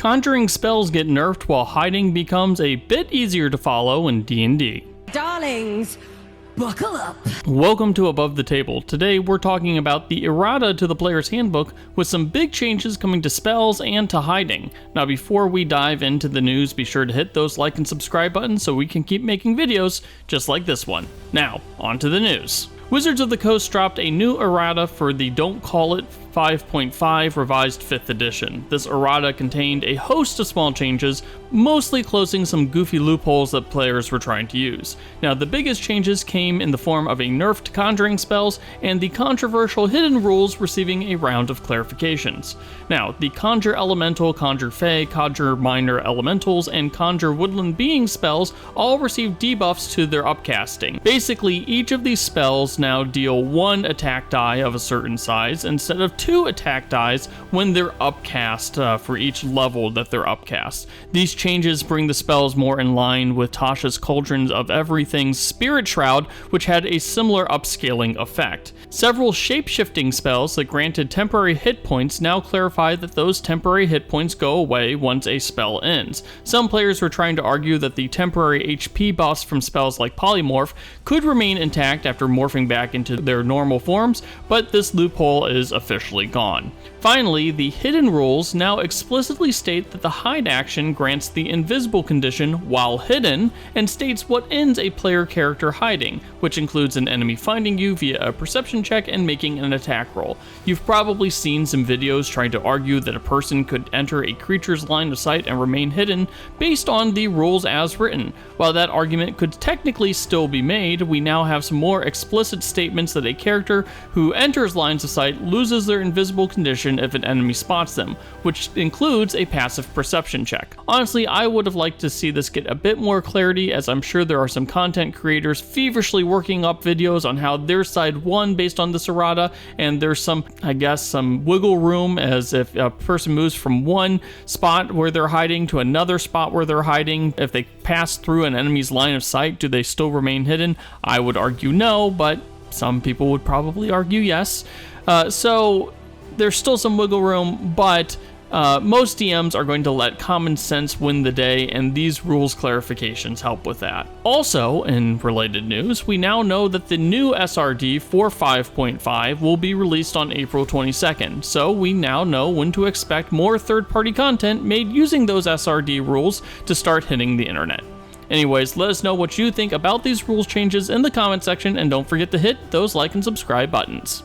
Conjuring spells get nerfed while hiding becomes a bit easier to follow in D&D. Darlings, buckle up. Welcome to Above the Table. Today we're talking about the Errata to the player's handbook with some big changes coming to spells and to hiding. Now before we dive into the news, be sure to hit those like and subscribe buttons so we can keep making videos just like this one. Now, on to the news. Wizards of the Coast dropped a new errata for the Don't Call It 5.5 revised 5th edition. This errata contained a host of small changes, mostly closing some goofy loopholes that players were trying to use. Now, the biggest changes came in the form of a nerf to conjuring spells and the controversial hidden rules receiving a round of clarifications. Now, the Conjure Elemental, Conjure Fey, Conjure Minor Elementals, and Conjure Woodland Being spells all received debuffs to their upcasting. Basically, each of these spells now deal 1 attack die of a certain size instead of 2 attack dies when they're upcast for each level that they're upcast. These changes bring the spells more in line with Tasha's Cauldrons of Everything's Spirit Shroud, which had a similar upscaling effect. Several shape-shifting spells that granted temporary hit points now clarify that those temporary hit points go away once a spell ends. Some players were trying to argue that the temporary HP buffs from spells like Polymorph could remain intact after morphing back into their normal forms, but this loophole is officially gone. Finally, the hidden rules now explicitly state that the hide action grants the invisible condition while hidden and states what ends a player character hiding, which includes an enemy finding you via a perception check and making an attack roll. You've probably seen some videos trying to argue that a person could enter a creature's line of sight and remain hidden based on the rules as written. While that argument could technically still be made, we now have some more explicit statements that a character who enters lines of sight loses their invisible condition if an enemy spots them, which includes a passive perception check. Honestly, I would have liked to see this get a bit more clarity, as I'm sure there are some content creators feverishly working up videos on how their side won based on this errata, and there's some wiggle room, as if a person moves from one spot where they're hiding to another spot where they're hiding. If they pass through an enemy's line of sight, do they still remain hidden? I would argue no, but some people would probably argue yes. So there's still some wiggle room, but most DMs are going to let common sense win the day, and these rules clarifications help with that. Also, in related news, we now know that the new SRD for 5.5 will be released on April 22nd, so we now know when to expect more third-party content made using those SRD rules to start hitting the internet. Anyways, let us know what you think about these rules changes in the comment section, and don't forget to hit those like and subscribe buttons.